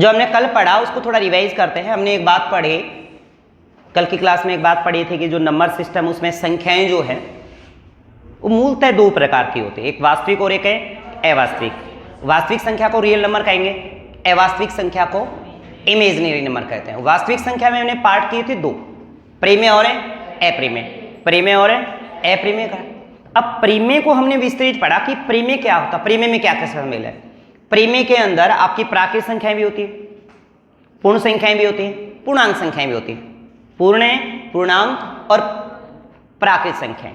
जो हमने कल पढ़ा उसको थोड़ा रिवाइज करते हैं। हमने एक बात पढ़ी कल की क्लास में, एक बात पढ़ी थी कि जो नंबर सिस्टम उसमें संख्याएं जो है वो मूलतः दो प्रकार की होती है, एक वास्तविक और एक है अवास्तविक। वास्तविक संख्या को रियल नंबर कहेंगे, अवास्तविक संख्या को इमेजिनरी नंबर कहते हैं। वास्तविक संख्या में हमने पार्ट किए थे दो, परिमेय और अप्रिमेय, परिमेय और अप्रिमेय का। अब परिमेय को हमने विस्तृत पढ़ा कि परिमेय क्या होता है, परिमेय में क्या क्या शामिल है। परिमेय के अंदर आपकी प्राकृत संख्याएं भी होती है, पूर्ण संख्याएं भी होती हैं, पूर्णांक संख्याएं भी होती हैं, पूर्ण, पूर्णांक और प्राकृत संख्याएं।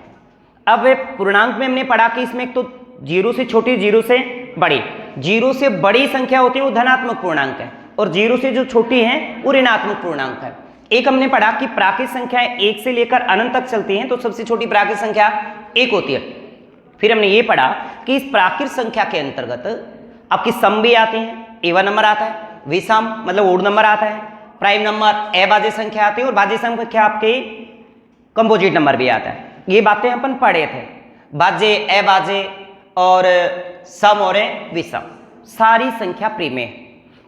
अब पूर्णांक में हमने पढ़ा कि इसमें एक तो जीरो से छोटी, जीरो से बड़ी, जीरो से बड़ी संख्या होती है वो धनात्मक पूर्णांक है, और जीरो से जो छोटी है वो ऋणात्मक पूर्णांक है। एक हमने पढ़ा कि प्राकृत संख्याएं एक से लेकर अनंत तक चलती हैं, तो सबसे छोटी प्राकृत संख्या एक होती है। फिर हमने ये पढ़ा कि इस प्राकृत संख्या के अंतर्गत आपकी सम भी आती है, इवन नंबर आता है, विषम मतलब ओड नंबर आता है, प्राइम नंबर अभाज्य संख्या आती है, और भाज्य संख्या आपके कंपोजिट नंबर भी आता है। ये बातें अपन पढ़े थे, भाज्य, अभाज्य और सम और विषम, सारी संख्या परिमेय।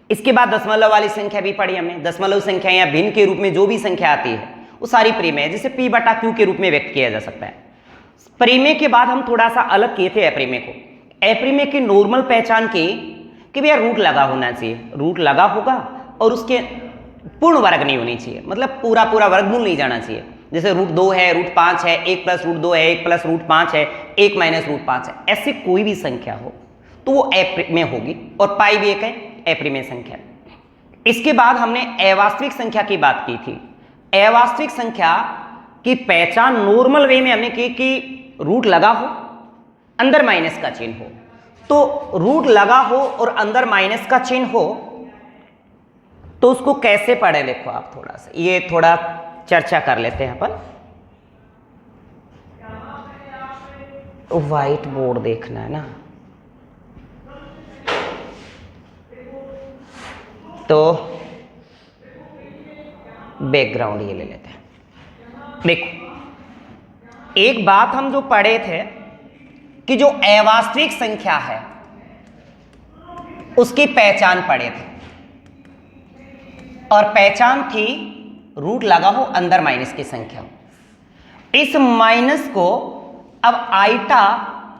इसके बाद दशमलव वाली संख्या भी पढ़ी हमने। दशमलव संख्या या भिन्न के रूप में जो भी संख्या आती है वो सारी परिमेय है, जिसे p बटा q के रूप में व्यक्त किया जा सकता है। परिमेय के बाद हम थोड़ा सा अलग किए थे अप्रिमेय को। अप्रिमेय की नॉर्मल पहचान की कि भैया रूट लगा होना चाहिए, रूट लगा होगा और उसके पूर्ण वर्ग नहीं होनी चाहिए, मतलब पूरा पूरा वर्गमूल नहीं जाना चाहिए। जैसे रूट 2 है, रूट 5 है, 1 प्लस रूट 2 है, 1 प्लस रूट 5 है, 1 माइनस रूट 5 है, ऐसी कोई भी संख्या हो तो वो अप्रिमेय होगी, और पाई भी एक है अप्रिमेय संख्या। इसके बाद हमने अवास्तविक संख्या की बात की थी। अवास्तविक संख्या की पहचान नॉर्मल वे में हमने की कि रूट लगा हो, अंदर माइनस का चिन्ह हो। तो रूट लगा हो और अंदर माइनस का चिन्ह हो तो उसको कैसे पढ़े, देखो आप थोड़ा सा ये थोड़ा चर्चा कर लेते हैं अपन। व्हाइट बोर्ड देखना है ना, तो बैकग्राउंड ये ले लेते हैं। देखो एक बात हम जो पढ़े थे कि जो अवास्तविक संख्या है उसकी पहचान पढ़े थे, और पहचान थी रूट लगा हो, अंदर माइनस की संख्या हो। इस माइनस को अब आइटा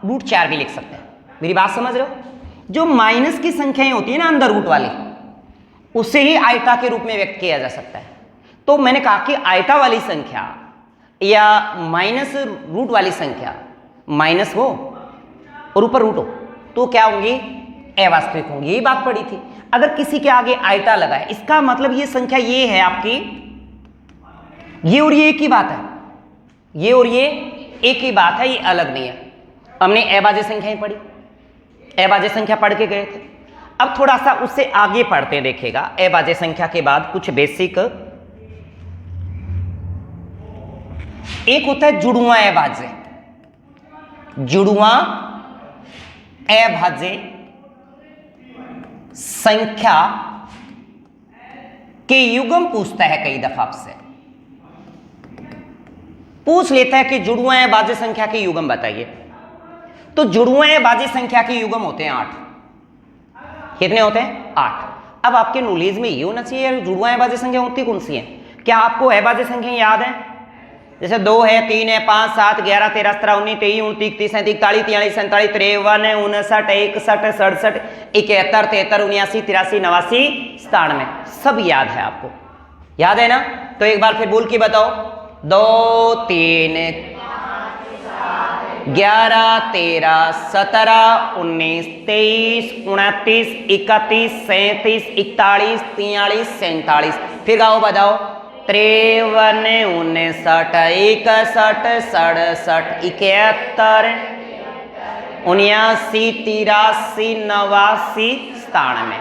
रूट 4 भी लिख सकते हैं। मेरी बात समझ रहे हो? जो माइनस की संख्याएं होती है ना अंदर रूट वाली, उसे ही आइटा के रूप में व्यक्त किया जा सकता है। तो मैंने कहा कि आइटा वाली संख्या या माइनस रूट वाली संख्या, माइनस हो और ऊपर रूट हो तो क्या होंगी, अवास्तविक होंगी। यही बात पड़ी थी। अगर किसी के आगे आइटा लगा है इसका मतलब ये संख्या ये है आपकी, ये और ये एक ही बात है, ये और ये एक ही बात है, ये अलग नहीं है। हमने अभाज्य संख्याएं पढ़ी, अभाज्य संख्या पढ़ के गए थे। अब थोड़ा सा उससे आगे पढ़ते देखिएगा। अभाज्य संख्या के बाद कुछ बेसिक, एक होता है जुड़वां अभाज्य। जुड़वां अभाज्य संख्या के युग्म पूछता है, कई दफा आपसे पूछ लेता है कि जुड़वां अभाज्य संख्या के युग्म बताइए। तो जुड़वां अभाज्य संख्या के युग्म होते हैं 8। कितने होते हैं? 8। अब आपके नॉलेज में ये होना चाहिए जुड़वां अभाज्य संख्या होती कौन सी है। क्या आपको अभाज्य संख्या याद है? जैसे 2 है, 3 है, 5, 7, 11, 13, 17, 19, 23, 29, 30, 41, 43, 47, 53, 59, 61, 67, 71, 73, 79, 83, 89, 97 सब याद है आपको? याद है ना? तो एक बार फिर बोल के बताओ। 2, 3, 11, 13, 17, 19, 23, 29, 31, 37, 41, 43, 47। फिर गाओ बताओ। 53, 59, 61, 67, 71, 79, 83, 89, 97।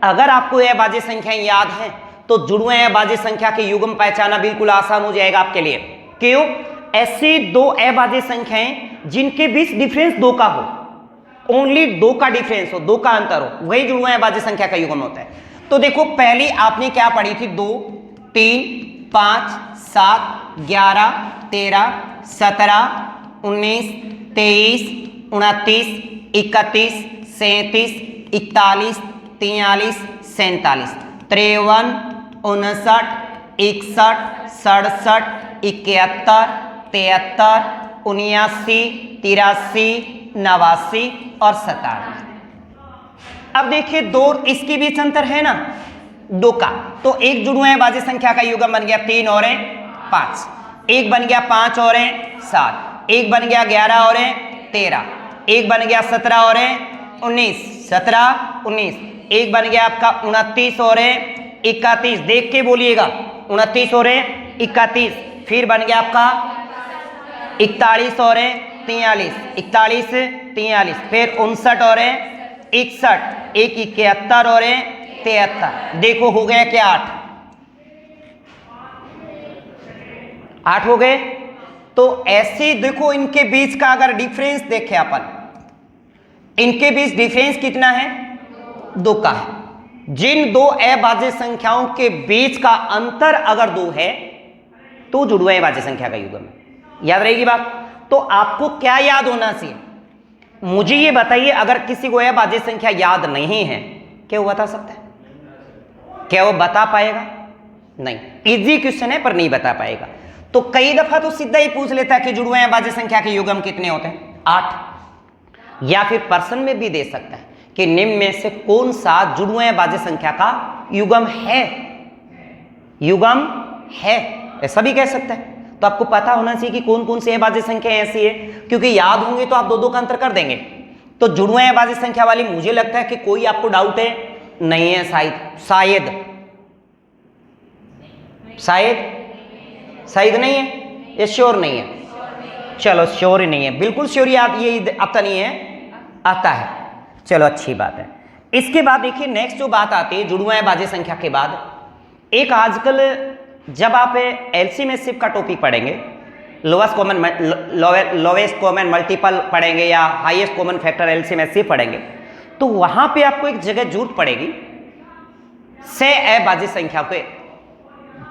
अगर आपको यह अभाज्य संख्याएं याद हैं तो जुड़वां अभाज्य संख्या के युग्म पहचाना बिल्कुल आसान हो जाएगा आपके लिए। क्यों? ऐसे दो अभाज्य संख्याएं जिनके बीच डिफरेंस 2 का हो, ओनली 2 का डिफरेंस हो, 2 का अंतर हो, वही जुड़वां अभाज्य संख्या का युग्म होता है। तो देखो पहले आपने क्या पढ़ी थी? 2, 3, 5, 7, 11, 13, 17, 19, 23, 29, 31, 37, 41, 43, 47, 53, 59, 61, 67, 71, 73, 79, 83, 89 और 97। अब देखिए दो इसके बीच अंतर है ना, दो का, तो एक जुड़वा है बाजी संख्या का युग्म बन गया 3 और 5, एक बन गया 5 और 7, एक बन गया 11 और 13, एक बन गया 17 और 19, 17 19, एक बन गया आपका 29 और 31, देख के बोलिएगा 29 और 31, फिर बन गया आपका 41 और 43, 41 43, फिर 59 और 61, एक 71 और 73, देखो हो गया क्या 8 हो गए। तो ऐसे देखो इनके बीच का अगर डिफरेंस देखें अपन, इनके बीच डिफरेंस कितना है, 2 का है। जिन दो अभाज्य संख्याओं के बीच का अंतर अगर 2 है तो जुड़वा अभाज्य संख्या का युग्म है। याद रहेगी बात। तो आपको क्या याद होना चाहिए, मुझे ये बताइए, अगर किसी को अभाज्य संख्या याद नहीं है क्या वो बता सकता है, क्या वो बता पाएगा, नहीं। इजी क्वेश्चन है पर नहीं बता पाएगा। तो कई दफा तो सीधा ही पूछ लेता है कि जुड़वा अभाज्य संख्या के युग्म कितने होते हैं, 8, या फिर प्रश्न में भी दे सकता है कि निम्न में से कौन सा जुड़वा अभाज्य संख्या का युग्म है, युग्म है, ऐसा भी कह सकता है। तो आपको पता होना चाहिए कि कौन कौन सी अभाज्य संख्या ऐसी है, क्योंकि याद होंगे तो आप दो का अंतर कर देंगे। तो जुड़वा अभाज्य संख्या वाली मुझे लगता है कि कोई आपको डाउट है नहीं है, शायद शायद नहीं है, ये श्योर नहीं है, चलो श्योर ही नहीं है, बिल्कुल श्योर ही आप ये आता नहीं है, आता है, चलो अच्छी बात है। इसके बाद देखिए नेक्स्ट जो बात आती है जुड़वा अभाज्य संख्या के बाद, एक आजकल जब आप एलसीएम का टॉपिक पढ़ेंगे, लोवेस्ट कॉमन मल्टीपल पढ़ेंगे या हाईएस्ट कॉमन फैक्टर एलसीएम पढ़ेंगे, तो वहां पे आपको एक जगह जरूरत पड़ेगी सह अभाज्य संख्या के,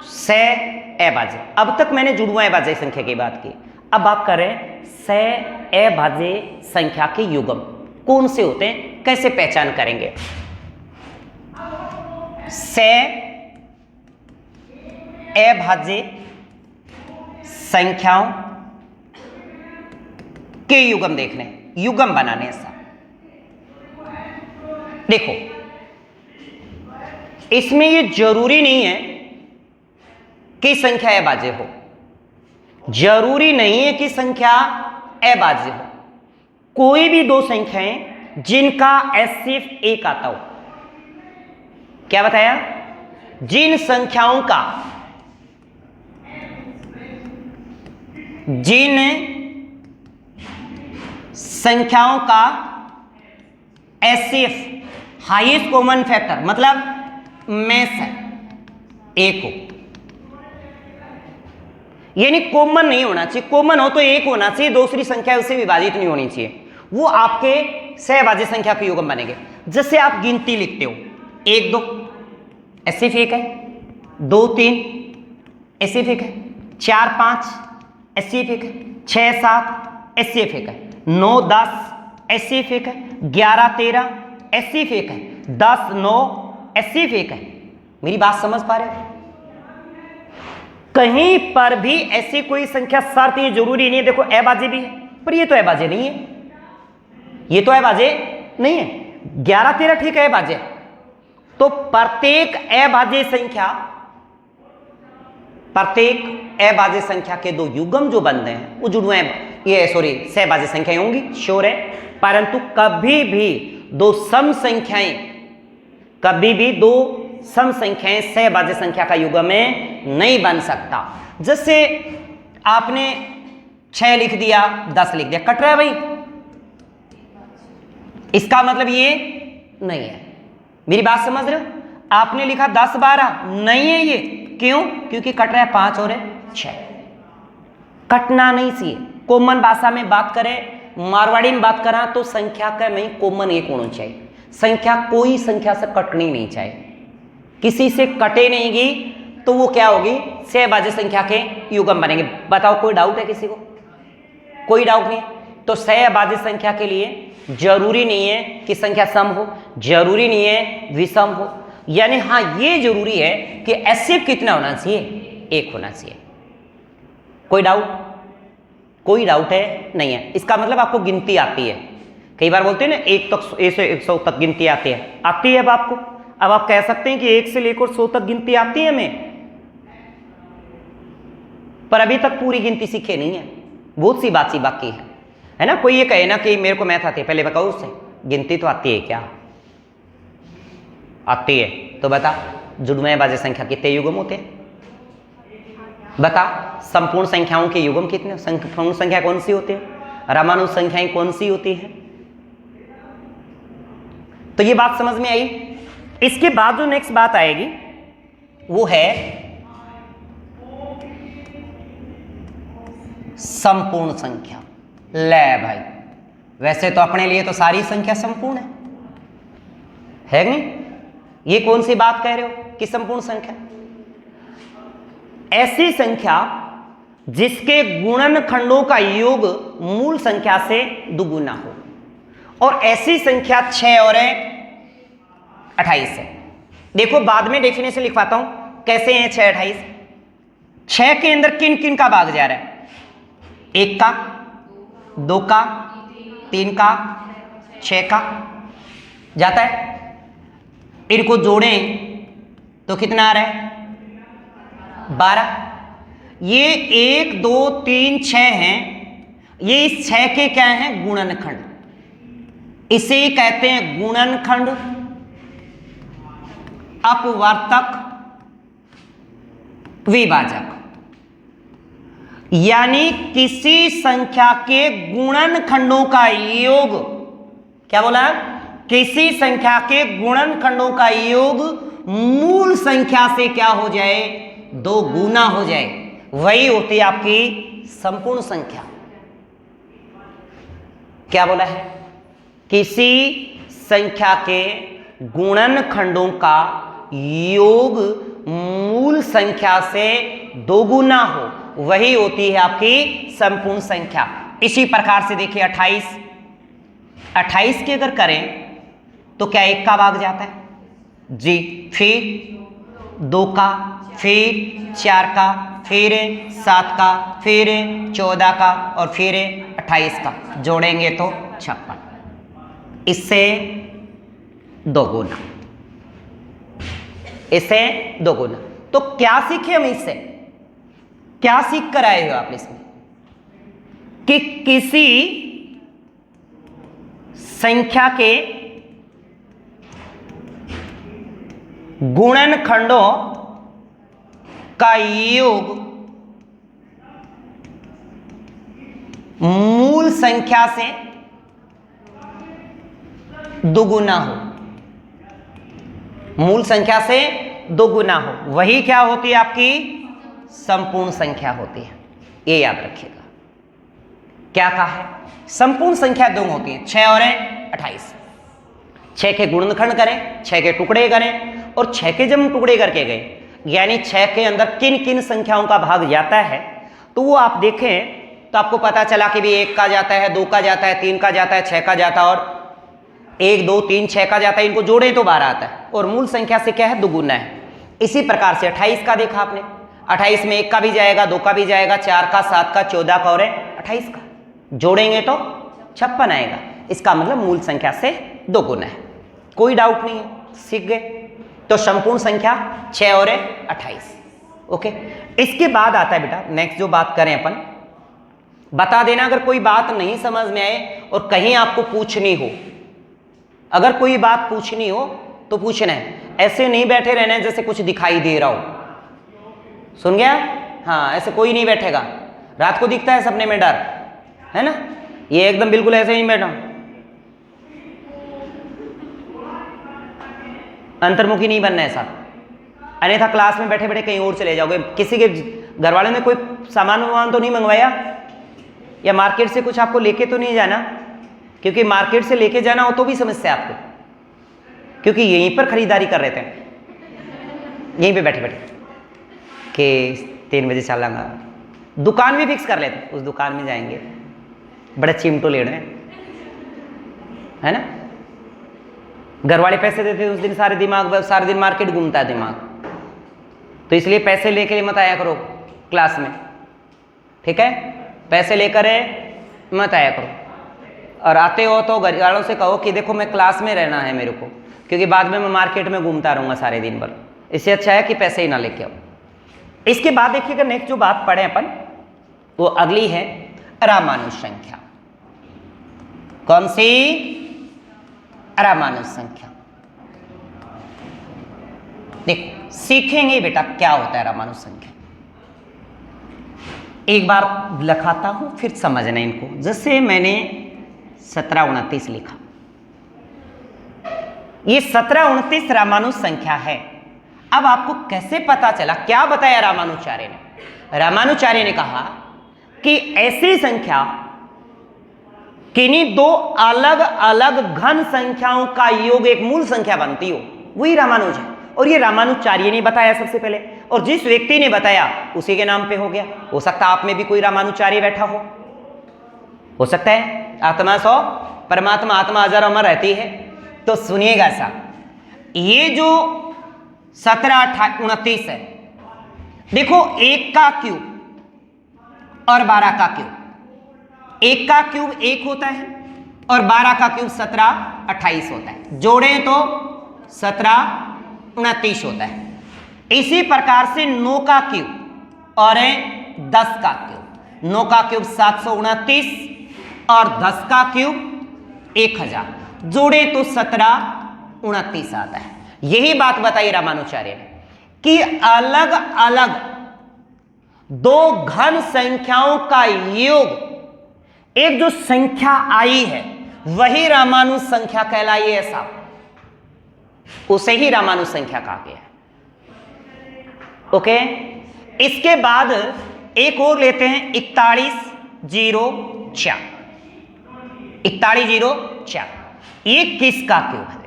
सह अभाज्य। अब तक मैंने जुड़वा अभाज्य संख्या की बात की, अब बात करें सह अभाज्य संख्या के युग्म कौन से होते हैं, कैसे पहचान करेंगे। सह अभाज्य संख्याओं के युग्म देखने, युग्म बनाने सा, देखो इसमें ये जरूरी नहीं है कि संख्या अभाज्य हो, जरूरी नहीं है कि संख्या अभाज्य हो, कोई भी दो संख्याएं जिनका सिर्फ एक आता हो, क्या बताया, जिन संख्याओं का, जिन संख्याओं का एससीएफ हाईएस्ट कॉमन फैक्टर मतलब में से एक हो, यानी कॉमन नहीं होना चाहिए, कॉमन हो तो एक होना चाहिए, दूसरी संख्या उससे विभाजित नहीं होनी चाहिए, वो आपके सहभाज्य संख्या के युग्म बनेंगे। जैसे आप गिनती लिखते हो 1 2 एससीएफ एक है, 2 3 एससीएफ एक है, 4 5 एससीएफ एक है, 6 7 एससीएफ एक है, 9 10 एससीएफ एक है, 11 13 एससीएफ एक है, 10 9 एससीएफ एक है। मेरी बात समझ पा रहे हो? कहीं पर भी ऐसी कोई संख्या शर्त ये जरूरी नहीं है, देखो अभाज्य भी है पर ये तो अभाज्य नहीं है, ये तो अभाज्य नहीं है, 11 13 ठीक है अभाज्य, तो प्रत्येक अभाज्य संख्या, प्रत्येक अभाज्य संख्या के दो युग्म जो बनते हैं वो जुड़वा ये सहभाज्य संख्याएं होंगी, श्योर है। परंतु कभी भी दो सम संख्याएं, कभी भी दो सम संख्याएं सहभाज्य संख्या का युग्म में नहीं बन सकता। जैसे आपने 6 लिख दिया 10 लिख दिया, कट रहा है भाई, इसका मतलब ये नहीं है। मेरी बात समझ रहे हो? आपने लिखा 10 12 नहीं है ये, क्यों? क्योंकि कट रहा है 5 और 6, कटना नहीं चाहिए। कॉमन भाषा में बात करें, मारवाड़ी में बात करा तो संख्या का में कॉमन एक होना चाहिए, संख्या कोई संख्या से कटनी नहीं चाहिए, किसी से कटे नहीं गई तो वो क्या होगी, सहभाज्य संख्या के युग्म बनेंगे। बताओ कोई डाउट है किसी को? कोई डाउट नहीं। तो सहभाज्य संख्या के लिए जरूरी नहीं है कि संख्या सम हो, जरूरी नहीं है विषम हो, यानी हाँ ये जरूरी है कि एचसीएफ कितना होना चाहिए, 1 होना चाहिए। कोई डाउट? कोई डाउट है? नहीं है। इसका मतलब आपको गिनती आती है। कई बार बोलते हैं ना 1 तक, 1 से 100 तक गिनती आती है। आती है अब आपको? अब आप कह सकते हैं कि 1 से लेकर 100 तक गिनती आती है हमें, पर अभी तक पूरी गिनती सीखे नहीं है, बहुत सी बात सी बाकी है ना। कोई ये कहे ना कि मेरे को मैथ आती है, पहले बताओ उससे गिनती तो आती है क्या? आती है तो बता, जुड़वे बाजे संख्या कितने युग्म होते हैं? बता, संपूर्ण संख्याओं के युग्म कितने? संपूर्ण संख्या कौन सी होती है? रामानुज संख्याएं कौन सी होती है? तो ये बात समझ में आई। इसके बाद जो नेक्स्ट बात आएगी वो है संपूर्ण संख्या। ले भाई, वैसे तो अपने लिए तो सारी संख्या संपूर्ण है नहीं? ये कौन सी बात कह रहे हो कि संपूर्ण संख्या? ऐसी संख्या जिसके गुणनखंडों का योग मूल संख्या से दुगुना हो, और ऐसी संख्या 6 और 28 है। देखो बाद में डेफिनेशन लिखवाता हूं कैसे हैं 6 28। 6 के अंदर किन किन का भाग जा रहा है? 1 का, 2 का, 3 का, 6 का जाता है। इनको जोड़ें तो कितना आ रहा है? 12। ये 1 2 3 6 हैं, ये इस 6 के क्या हैं? गुणनखंड। इसे कहते हैं गुणनखंड, अपवर्तक, विभाजक। यानी किसी संख्या के गुणनखंडों का योग, क्या बोला? किसी संख्या के गुणनखंडों का योग मूल संख्या से क्या हो जाए? 2 गुना हो जाए, वही होती है आपकी संपूर्ण संख्या। क्या बोला है? किसी संख्या के गुणनखंडों का योग मूल संख्या से 2 गुना हो, वही होती है आपकी संपूर्ण संख्या। इसी प्रकार से देखिए 28 की अगर करें तो क्या 1 का भाग जाता है जी, फिर 2 का, फिर 4 का, फिर 7 का, फिर 14 का और फिर 28 का, जोड़ेंगे तो 56। इससे 2 गुना, इससे 2 गुना। तो क्या सीखे हम इससे? क्या सीख कर आए हो आप इसमें? कि किसी संख्या के गुणनखंडों का योग मूल संख्या से 2 गुना हो, मूल संख्या से 2 गुना हो, वही क्या होती है? आपकी संपूर्ण संख्या होती है। ये याद रखिएगा। क्या कहा है? संपूर्ण संख्या 2 होती है, 6 और 28। 6 के गुणनखंड करें, 6 के टुकड़े करें, और 6 के जब हम टुकड़े करके गए, यानी 6 के अंदर किन किन संख्याओं का भाग जाता है, तो वो आप देखें तो आपको पता चला कि भी 1 का जाता है, 2 का जाता है, 3 का जाता है, 6 का जाता है, और 1 2 3 6 का जाता है। इनको जोड़ें तो 12 आता है, और मूल संख्या से क्या है? 2 गुना है। इसी प्रकार से 28 का देखा आपने, 28 में 1 का भी जाएगा, 2 का भी जाएगा, 4 का, 7 का, 14 का और 28 का, जोड़ेंगे तो 56 आएगा। इसका मतलब मूल संख्या से 2 गुना है। कोई डाउट नहीं है, सीख गए। तो संपूर्ण संख्या 6 और 28। ओके, इसके बाद आता है बेटा नेक्स्ट जो बात करें अपन, बता देना अगर कोई बात नहीं समझ में आए और कहीं आपको पूछनी हो। अगर कोई बात पूछनी हो तो पूछना है, ऐसे नहीं बैठे रहना है जैसे कुछ दिखाई दे रहा हो। सुन गया? हाँ, ऐसे कोई नहीं बैठेगा। रात को दिखता है सपने में डर, है ना? ये एकदम बिल्कुल ऐसे ही बैठा, अंतर्मुखी नहीं बनना है साहब, अन्यथा क्लास में बैठे बैठे कहीं और चले जाओगे। किसी के घर वालों ने कोई सामान वामान तो नहीं मंगवाया, या मार्केट से कुछ आपको लेके तो नहीं जाना? क्योंकि मार्केट से लेके जाना हो तो भी समस्या आपको, क्योंकि यहीं पर खरीदारी कर रहे थे, यहीं पे बैठे बैठे कि 3 बजे चलांगा। दुकान भी फिक्स कर लेते, उस दुकान में जाएंगे, बड़े चिमटो ले रहे हैं, है ना? घर वाले पैसे देते हैं उस दिन सारे दिन मार्केट घूमता है दिमाग, तो इसलिए पैसे लेके मत आया करो क्लास में, ठीक है? पैसे लेकर मत आया करो, और आते हो तो घर वालों से कहो कि देखो मैं क्लास में रहना है मेरे को, क्योंकि बाद में मैं मार्केट में घूमता रहूँगा सारे दिन भर, इससे अच्छा है कि पैसे ही ना लेके आओ। इसके बाद देखिएगा नेक्स्ट जो बात पढ़े अपन वो अगली है रामानुज संख्या। कौन सी? रामानुज संख्या। देखो सीखेंगे बेटा क्या होता है रामानुज संख्या। एक बार लिखाता हूं फिर समझना इनको। जैसे मैंने 1729 लिखा, ये 1729 रामानुज संख्या है। अब आपको कैसे पता चला, क्या बताया रामानुजाचार्य ने? रामानुजाचार्य ने कहा कि ऐसी संख्या किन्हीं दो अलग अलग घन संख्याओं का योग एक मूल संख्या बनती हो, वही रामानुज है। और ये रामानुजाचार्य ने बताया सबसे पहले, और जिस व्यक्ति ने बताया उसी के नाम पे हो गया। हो सकता है आप में भी कोई रामानुजाचार्य बैठा हो सकता है। आत्मा 100, परमात्मा आत्मा हजार अमर रहती है। तो सुनिएगा सा, ये जो 1729 है, देखो 1 का क्यूब और 12 का क्यूब, 1 का क्यूब 1 होता है और 12 का क्यूब 17 28 होता है, जोड़ें तो 1729 होता है। इसी प्रकार से 9 का क्यूब और 10 का क्यूब, 9 का क्यूब 729 और 10 का क्यूब 1000, जोड़े तो 1729 आता है। यही बात बताई रामानुजाचार्य ने कि अलग अलग दो घन संख्याओं का योग, एक जो संख्या आई है वही रामानुज संख्या कहलाई है साहब, उसे ही रामानुज संख्या कहा गया है। ओके, इसके बाद एक और लेते हैं 4104। 4104 ये किसका क्यूब है?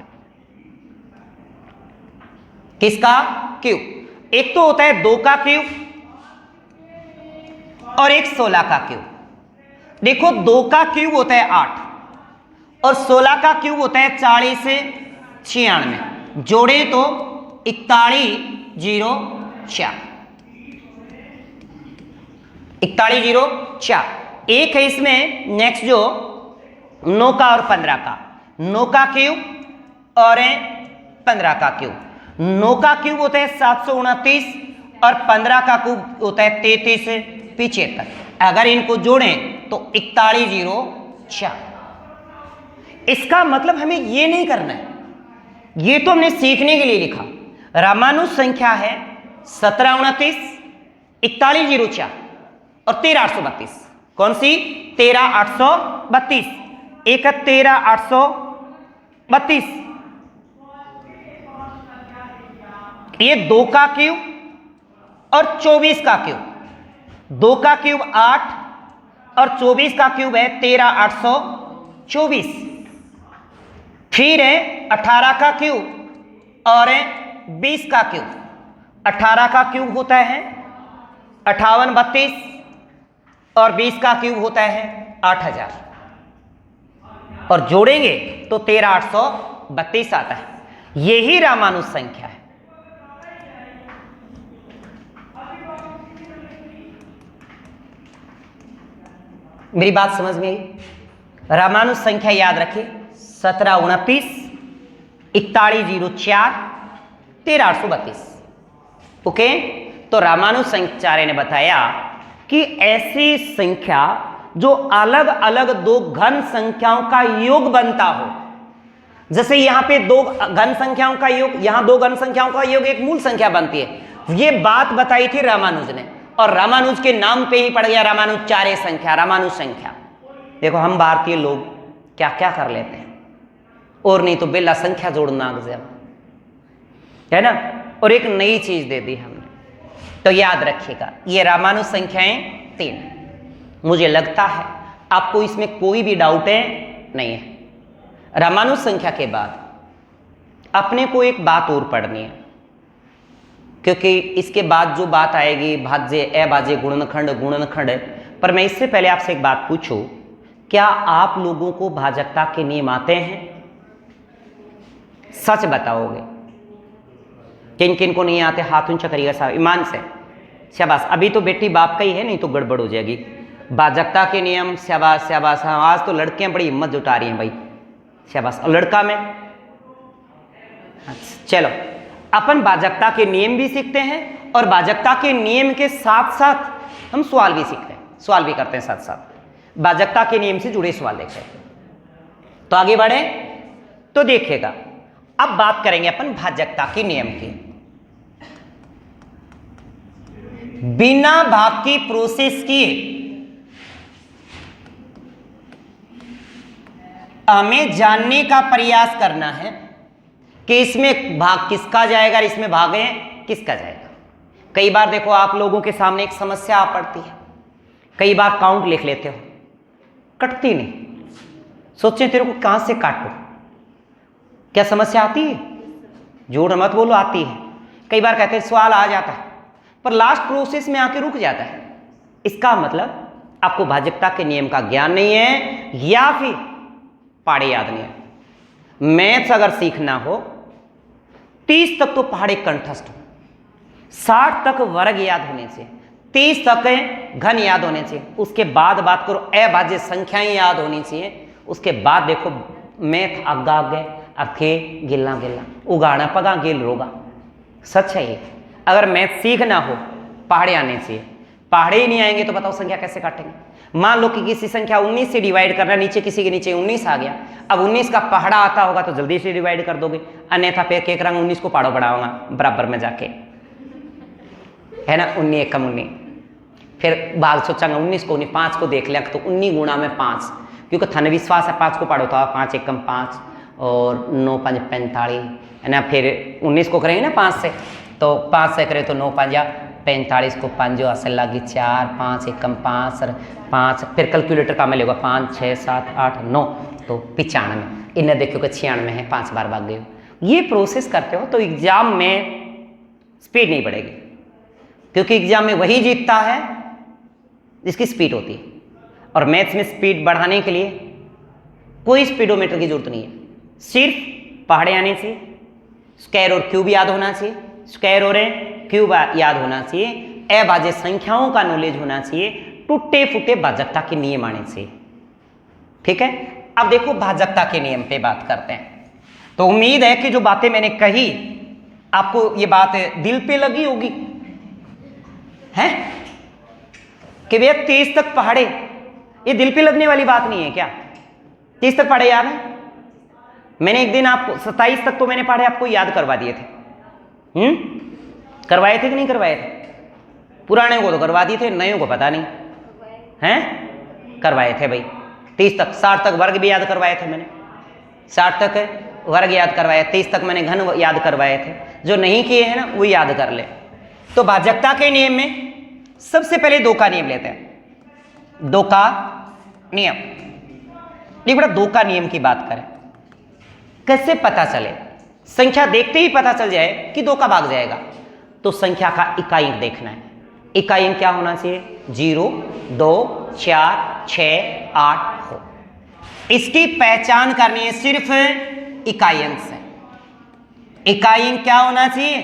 किसका क्यूब? एक तो होता है 2 का क्यूब और एक 16 का क्यूब। देखो 2 का क्यूब होता है 8 और 16 का क्यूब होता है 40 से 96, जोड़े तो 4104। 4104 एक है इसमें नेक्स्ट जो 9 का और 15 का, 9 का क्यूब और 15 का क्यूब। 9 का क्यूब होता है 729 और 15 का क्यूब होता है 3375। अगर इनको जोड़ें तो 4104। इसका मतलब हमें ये नहीं करना है, ये तो हमने सीखने के लिए लिखा। रामानुज संख्या है 1729, 4104 और 13832। कौन सी? 13832। एक 13832, ये 2 का क्यूब और 24 का क्यूब। 2 का क्यूब 8 और 24 का क्यूब है 13824। फिर है 18 का क्यूब और 20 का क्यूब। 18 का क्यूब होता है 5832 और 20 का क्यूब होता है 8000, और जोड़ेंगे तो 13832 आता है। यही रामानुज संख्या है। मेरी बात समझ में आई? रामानुज संख्या याद रखिए 1729, 4104, 13832। ओके, तो रामानुज संख्याचार्य ने बताया कि ऐसी संख्या जो अलग अलग दो घन संख्याओं का योग बनता हो, जैसे यहां पे 2 घन संख्याओं का योग, यहां 2 घन संख्याओं का योग एक मूल संख्या बनती है। ये बात बताई थी रामानुज ने, और रामानुज के नाम पे ही पड़ गया रामानुजाचार्य संख्या, रामानुज संख्या। देखो हम भारतीय लोग क्या क्या कर लेते हैं, और नहीं तो बेला संख्या जोड़ना है ना, और एक नई चीज दे दी हमने। तो याद रखिएगा ये रामानुज संख्याएं 3। मुझे लगता है आपको इसमें कोई भी डाउट है नहीं है। रामानुज संख्या के बाद अपने को एक बात और पढ़नी है, क्योंकि इसके बाद जो बात आएगी भाज्य, अभाज्य, गुणनखंड। पर मैं इससे पहले आपसे एक बात पूछूं, क्या आप लोगों को भाजकता के नियम आते हैं? सच बताओगे। किन किन को नहीं आते हाथ ऊंचा करिएगा साहब, ईमान से। शाबाश, अभी तो बेटी बाप का ही है, नहीं तो गड़बड़ हो जाएगी। बाजकता के नियम, शाबाश शाबाश। हाँ, आज तो लड़कियां बड़ी हिम्मत जुटा रही हैं भाई, शाबाश। और लड़का में चलो अपन बाजकता के नियम भी सीखते हैं और बाजकता के नियम के साथ साथ हम सवाल भी सीखते हैं, सवाल भी करते हैं साथ साथ। बाजकता के नियम से जुड़े सवाल देखते हैं। तो आगे बढ़े तो देखिएगा, अब बात करेंगे अपन भाजकता के नियम की। बिना भाग की प्रोसेस किए हमें जानने का प्रयास करना है कि इसमें भाग किसका जाएगा, इसमें भाग है किसका जाएगा। कई बार देखो आप लोगों के सामने एक समस्या आ पड़ती है, कई बार काउंट लिख लेते हो, कटती नहीं, सोचें तेरे को कहां से काटो। क्या समस्या आती है? झूठ मत बोलो, आती है। कई बार कहते हैं सवाल आ जाता है पर लास्ट प्रोसेस में आके रुक जाता है। इसका मतलब आपको भाजकता के नियम का ज्ञान नहीं है या फिर पहाड़े याद नहीं है। मैथ्स अगर सीखना हो 30 तक तो पहाड़े कंठस्थ हो, 60 तक वर्ग याद होने से, 30 तक घन याद होने से, उसके बाद बात करो अभाज्य संख्याएं याद होनी चाहिए। उसके बाद देखो मैथ आगा आगे अखे गिल्ला गिल्ला उगाना पगा गिल रोगा। सच है ये। अगर मैथ सीखना हो पहाड़े आने चाहिए, पहाड़े ही नहीं आएंगे तो बताओ संख्या कैसे काटेंगे। मान लो कि किसी संख्या 19 से डिवाइड करना, नीचे किसी के नीचे 19 आ गया, अब 19 का पहाड़ा आता होगा तो जल्दी से डिवाइड कर दोगे, अन्यथा फिर क्या करेंगे 19 को पहाड़ो बढ़ाऊंगा बराबर में जाके, है ना। 19 एकम 19, फिर बाद सोचांगा 19 को 5 को देख लिया तो 19 गुणा में 5, क्योंकि थाने विश्वास है 5 को पढ़ो तो 5 एकम 5 और 9 5 45, है ना। फिर 19 को करेंगे ना 5 से, तो 5 से करें तो 9 5 45 को 5 असल लगी 4 5 एकम 5, फिर कैलकुलेटर का में लेगा 5 6 7 8 9 तो 95, इन्हें देखो कि 96 है, 5 बार भाग गए। ये प्रोसेस करते हो तो एग्जाम में स्पीड नहीं बढ़ेगी, क्योंकि एग्जाम में वही जीतता है जिसकी स्पीड होती है। और मैथ्स में स्पीड बढ़ाने के लिए कोई स्पीडोमीटर की जरूरत नहीं है, सिर्फ पहाड़े आने से स्क्वायर और क्यूब याद होना चाहिए, स्क्वायर और क्यूब याद होना चाहिए, अभाज्य संख्याओं का नॉलेज होना चाहिए, टूटे फूटे भाजकता के नियम आने चाहिए। ठीक है, अब देखो भाजकता के नियम पे बात करते हैं। तो उम्मीद है कि जो बातें मैंने कही आपको ये बात दिल पे लगी होगी, है कि भैया 30 तक पहाड़े, ये दिल पे लगने वाली बात नहीं है क्या? 30 तक पहाड़े याद है? मैंने एक दिन आपको 27 तक तो मैंने पहाड़े आपको याद करवा दिए थे। करवाए थे कि नहीं करवाए थे? पुराने को तो करवा दिए थे, नए को पता नहीं हैं। करवाए थे भाई 30 तक, 60 तक वर्ग भी याद करवाए थे मैंने, 60 तक वर्ग याद करवाए, 30 तक मैंने घन याद करवाए थे। जो नहीं किए हैं ना वो याद कर ले। तो भाजकता के नियम में सबसे पहले 2 का नियम लेते हैं। 2 का नियम, एक बड़ा 2 का नियम की बात करें, कैसे पता चले? संख्या देखते ही पता चल जाए कि 2 का भाग जाएगा, तो संख्या का इकाई अंक देखना है। इकाई अंक क्या होना चाहिए? 0 2 4 6 8 हो। इसकी पहचान करनी है सिर्फ इकाई अंक से। इकाई अंक क्या होना चाहिए?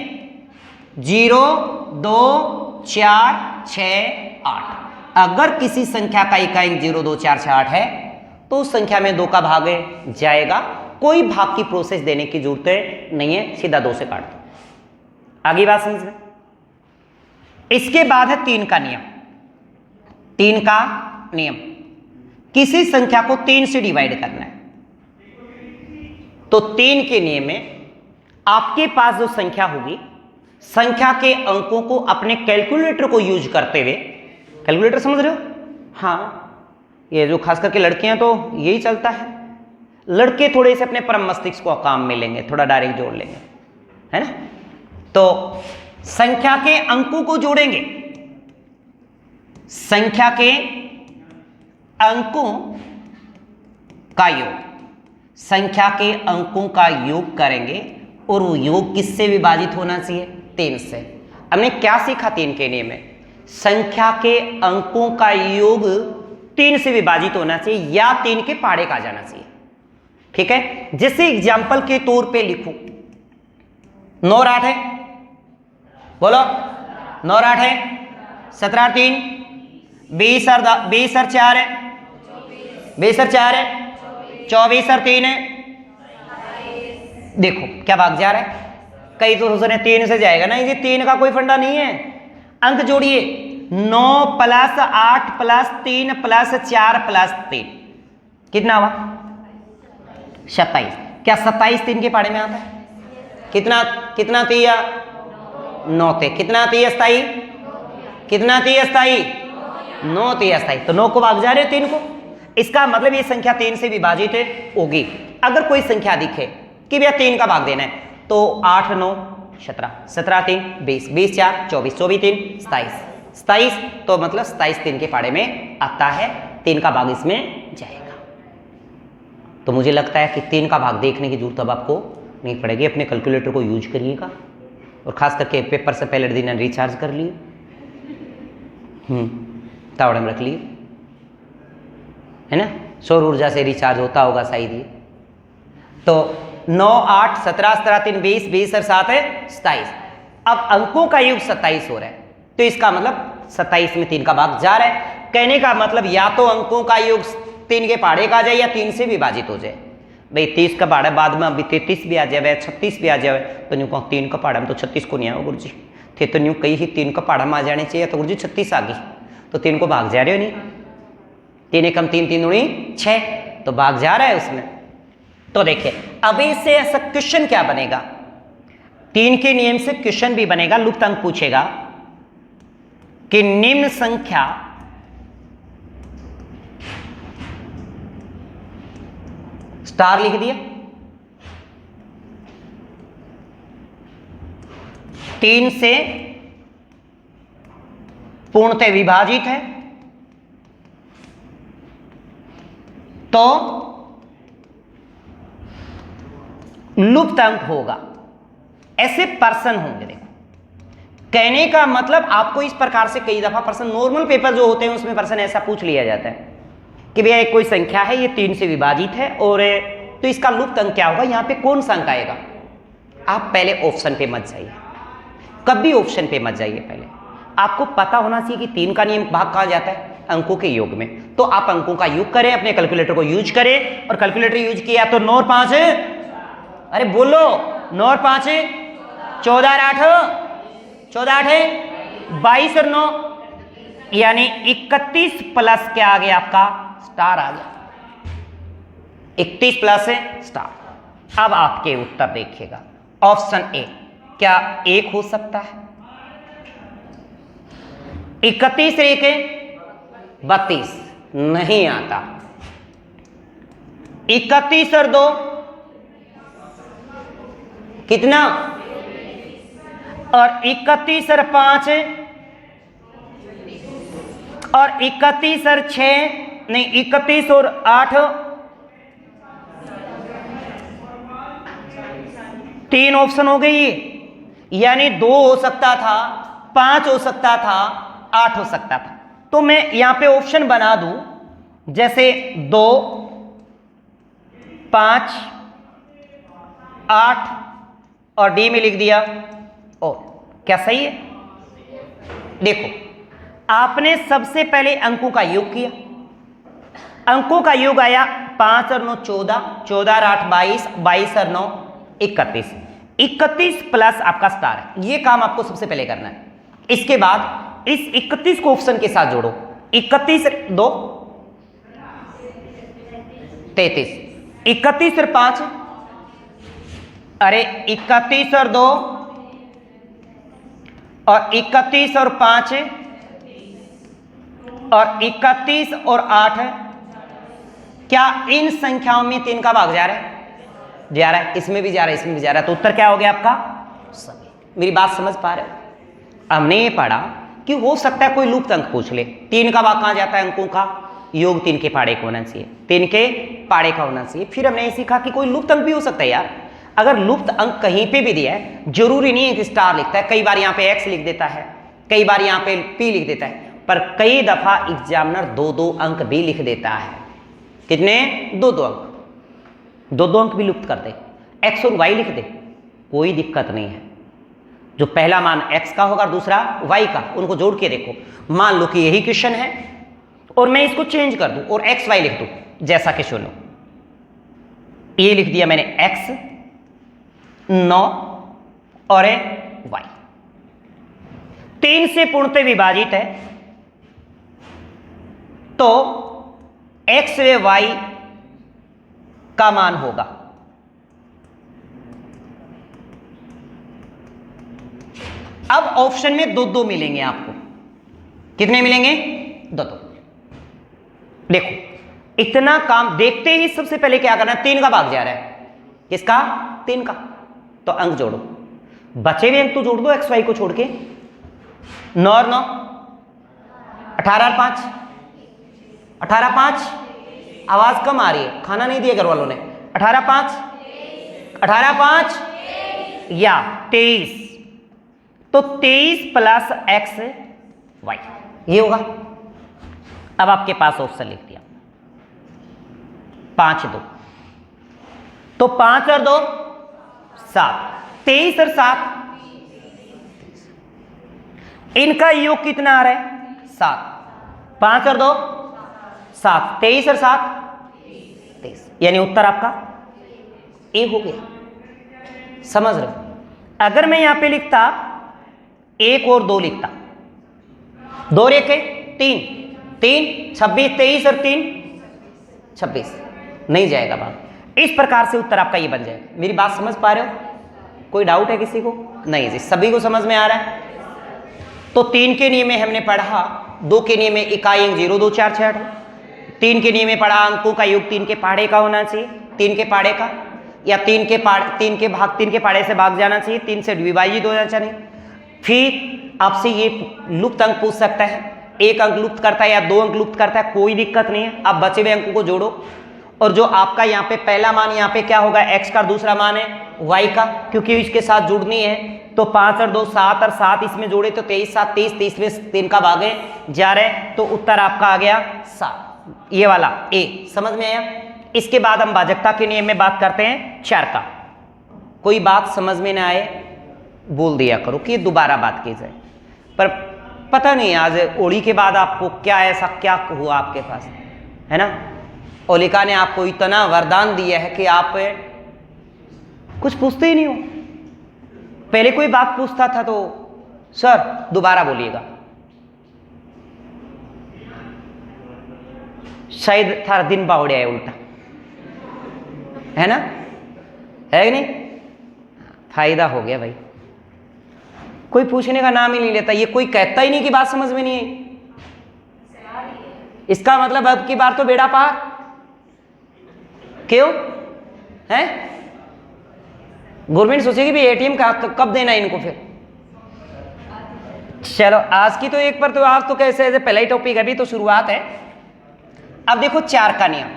0 2 4 6 8। अगर किसी संख्या का इकाई अंक 0 2 4 6 8 है तो उस संख्या में 2 का भाग जाएगा, कोई भाग की प्रोसेस देने की जरूरत नहीं है, सीधा 2 से काट दो। आगे बात समझ में। इसके बाद है 3 का नियम। 3 का नियम, किसी संख्या को 3 से डिवाइड करना है तो 3 के नियम में आपके पास जो संख्या होगी, संख्या के अंकों को अपने कैलकुलेटर को यूज करते हुए, कैलकुलेटर समझ रहे हो? हाँ, ये जो खास करके लड़कियां तो यही चलता है, लड़के थोड़े से अपने परम मस्तिष्क को काम में लेंगे, थोड़ा डायरेक्ट जोड़ लेंगे, है ना। तो संख्या के अंकों को जोड़ेंगे, संख्या के अंकों का योग, संख्या के अंकों का योग करेंगे और वो योग किससे विभाजित होना चाहिए? 3 से। हमने क्या सीखा 3 के नियम में? संख्या के अंकों का योग 3 से विभाजित होना चाहिए या 3 के पहाड़े का जाना चाहिए। ठीक है। जैसे एग्जाम्पल के तौर पे लिखो, 9 और 8 है, बोलो 9 और 8 है, 17 और 3, 20 और 4 है, 20 और 4 है, 24 और 3 है। देखो क्या भाग जा रहा है, कई तो सोच रहे 3 से जाएगा ना, ये 3 का कोई फंडा नहीं है। अंक जोड़िए, 9 प्लस 8 प्लस 3 प्लस 4 प्लस 3 कितना हुआ? 27। क्या 27 3 के पाड़े में आता है? कितना तिया? 9 थे। कितना तिया स्थाई? कितना तिया स्थाई? 9 तिया स्थाई। तो 9 को भाग जा रहे 3 को, इसका मतलब ये संख्या 3 से विभाजित होगी। अगर कोई संख्या दिखे कि भैया 3 का भाग देना है, तो 8 9 17, 17 3 20, 20 4 24, 24 3 27, 27 तो मतलब 27 3 के पाड़े में आता है, 3 का भाग इसमें जाएगा। तो मुझे लगता है कि 3 का भाग देखने की जरूरत अब आपको नहीं पड़ेगी। अपने कैलकुलेटर को यूज करिएगा और खास करके पेपर से पहले दिन रिचार्ज कर लिए, तावड़े में रख लिए, है ना, सौर ऊर्जा से रिचार्ज होता होगा शायद ये। तो 9 8 17 17 3 20, 20 और 7 है 27। अब अंकों का योग 27 हो रहा है, तो इसका मतलब 27 में 3 का भाग जा रहा है। कहने का मतलब या तो अंकों का योग 3 के पाड़े का आ जाए या 3 से विभाजित हो जाए। भाई 30 का पाड़ा बाद में अभी 33 भी आ जाए, 36 भी आ जाए, तो न्यू कहूँ 3 का पाड़ा में तो 36 को नहीं आया गुरु जी, थे तो न्यू कहीं ही 3 का पाड़ा में आ जाने चाहिए, तो गुरु जी 36 आ गई, तो 3 को भाग जा रहे हो नहीं, 3 एकम 3 3 दूनी 6, तो भाग जा रहा है उसमें। तो देखिए अब इससे ऐसा क्वेश्चन क्या बनेगा, 3 के नियम से क्वेश्चन भी बनेगा, लुप्त अंक पूछेगा कि निम्न संख्या स्टार लिख दिया, 3 से पूर्णतः विभाजित है, तो लुप्त अंक होगा। ऐसे पर्सन होंगे। देखो कहने का मतलब आपको इस प्रकार से कई दफा पर्सन, नॉर्मल पेपर जो होते हैं उसमें पर्सन ऐसा पूछ लिया जाता है कि भैया एक कोई संख्या है, ये 3 से विभाजित है, और तो इसका लुप्त अंक क्या होगा, यहां पे कौन सा अंक आएगा। आप पहले ऑप्शन पे मत जाइए, कभी ऑप्शन पे मत जाइए, पहले आपको पता होना चाहिए कि 3 का नियम भाग कहां जाता है, अंकों के योग में। तो आप अंकों का योग करें, अपने कैलकुलेटर को यूज करें, और कैलकुलेटर यूज किया तो 9 और 5, अरे बोलो 9 और 5 14 और 8, 14 8 22 और 9, यानी 31 प्लस क्या आ गया आपका, स्टार आ गया, 31 प्लस स्टार। अब आपके उत्तर देखिएगा, ऑप्शन ए, क्या 1 हो सकता है? 31 1 32 नहीं आता, 31 और 2 कितना, और 31 और 5 और 31 और 6 नहीं, 31 और 8 3 ऑप्शन हो गई, यानी 2 हो सकता था, 5 हो सकता था, 8 हो सकता था। तो मैं यहां पे ऑप्शन बना दूं, जैसे 2 5 8 और डी में लिख दिया, और क्या सही है? देखो आपने सबसे पहले अंकों का योग किया, अंकों का योग आया 5 और 9 14, 14 और 8 22, 22 और 9 31, 31 प्लस आपका स्टार है। ये काम आपको सबसे पहले करना है। इसके बाद इस 31 को ऑप्शन के साथ जोड़ो, 31 2 33, 31 और 5, अरे 31 और 2 और 31 और 5 और 31 और 8, क्या इन संख्याओं में 3 का भाग जा रहा है? जा रहा है, इसमें भी जा रहा है, इसमें भी जा रहा है, तो उत्तर क्या हो गया आपका? सभी। मेरी बात समझ पा रहे हो? हमने ये पढ़ा कि हो सकता है कोई लुप्त अंक पूछ ले, 3 का भाग कहां जाता है, अंकों का योग 3 के पाड़े का होना चाहिए, 3 के पाड़े का होना चाहिए। फिर हमने ये सीखा कि कोई लुप्त अंक भी हो सकता है यार, अगर लुप्त अंक कहीं पे भी दिया है, जरूरी नहीं है कि स्टार लिखता है, कई बार यहाँ पे एक्स लिख देता है, कई बार यहाँ पे पी लिख देता है, पर कई दफा एग्जामिनर 2-2 अंक भी लिख देता है। कितने? 2-2 अंक। दो दो अंक भी लुप्त कर दे, x और y लिख दे, कोई दिक्कत नहीं है। जो पहला मान x का होगा और दूसरा y का, उनको जोड़ के देखो। मान लो कि यही क्वेश्चन है और मैं इसको चेंज कर दूं और x y लिख दूं, जैसा कि सुनो, ये लिख दिया मैंने x 9 और y 3 से पूर्णतः विभाजित है, तो x व y का मान होगा अब ऑप्शन में दो दो मिलेंगे आपको। कितने मिलेंगे? दो दो। देखो इतना काम देखते ही सबसे पहले क्या करना है, 3 का भाग जा रहा है, किसका? 3 का, तो अंक जोड़ो, बचे हुए अंक तो जोड़ दो एक्स वाई को छोड़ के। 9 और 9 18 और 5 18 5, आवाज कम आ रही है, खाना नहीं दिया घर वालों ने। 18 5 या 23, तो 23 प्लस एक्स वाई ये होगा। अब आपके पास ऑप्शन लिख दिया 5 2, तो 5 और 2 7, 23 और 7, इनका योग कितना आ रहा है? 7, 5 और 2 7, 23 और 7 23, यानी उत्तर आपका ए हो गया। समझ रहे हो? अगर मैं यहां पे लिखता 1 और 2 लिखता, 2 एक 3 3 26, 23 और 3 26, नहीं जाएगा बात। इस प्रकार से उत्तर आपका ये बन जाएगा। मेरी बात समझ पा रहे हो? कोई डाउट है किसी को? नहीं जी, सभी को समझ में आ रहा है। तो 3 के नियम में हमने पढ़ा, 2 के नियम में इकाई अंक 0 2 4 6 8, 3 के नियम में पढ़ा अंकों का योग 3 के पहाड़े का होना चाहिए, 3 के पहाड़े का, या 3 के पहाड़े से भाग जाना चाहिए, 3 से विभाजित हो जाना चाहिए। फिर आपसे ये लुप्त अंक पूछ सकता है, 1 अंक लुप्त करता है या 2 अंक लुप्त करता है, कोई दिक्कत नहीं है। आप बचे हुए अंकों को जोड़ो, और जो आपका यहाँ पे पहला मान यहाँ पे क्या होगा? x का, दूसरा मान है y का, क्योंकि इसके साथ जुड़नी है। तो 5 और 2 7 और 7 इसमें जोड़े तो 23 7 23, 23 में 3 का भागे जा रहे, तो उत्तर आपका आ गया 7, ये वाला ए। समझ में आया? इसके बाद हम भाजकता के नियम में बात करते हैं 4 का। कोई बात समझ में ना आए बोल दिया करो कि दोबारा बात की जाए, पर पता नहीं आज ओड़ी के बाद आपको क्या ऐसा क्या हुआ आपके पास, है ना? ओलिका ने आपको इतना वरदान दिया है कि आप कुछ पूछते ही नहीं हो। पहले कोई बात पूछता था तो सर दोबारा बोलिएगा, शायद थारा दिन बावड़े है, उल्टा है ना? है नहीं? फायदा हो गया भाई, कोई पूछने का नाम ही नहीं लेता, ये कोई कहता ही नहीं कि बात समझ में नहीं आई। इसका मतलब अब की बार तो बेड़ा पार। क्यों है? गवर्नमेंट सोचेगी भी एटीएम कब देना है इनको। फिर चलो आज की तो एक पर, तो आज तो कैसे ऐसे पहला ही टॉपिक, अभी तो शुरुआत है। अब देखो 4 का नियम,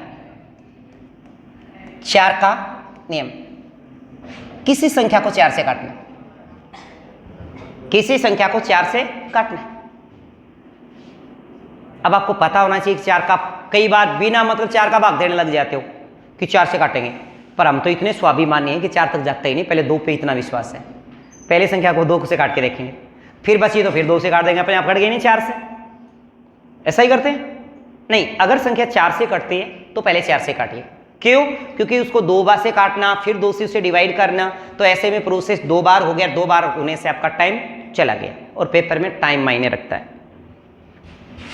4 का नियम, किसी संख्या को 4 से काटना, किसी संख्या को 4 से काटना। अब आपको पता होना चाहिए कि 4 का, कई बार बिना मतलब 4 का भाग देने लग जाते हो कि 4 से काटेंगे, पर हम तो इतने स्वाभिमानी हैं कि 4 तक जाते ही नहीं। पहले 2 पे इतना विश्वास है, पहले संख्या को 2 से काट के देखेंगे, फिर बची तो फिर 2 से काट देंगे, अपने आप कट गई नहीं 4 से। ऐसा ही करते हैं? नहीं, अगर संख्या 4 से कटती है तो पहले 4 से काटिए। क्यों? क्योंकि उसको 2 बार से काटना, फिर 2 से उसे डिवाइड करना, तो ऐसे में प्रोसेस 2 बार हो गया, 2 बार होने से आपका टाइम चला गया, और पेपर में टाइम मायने रखता है।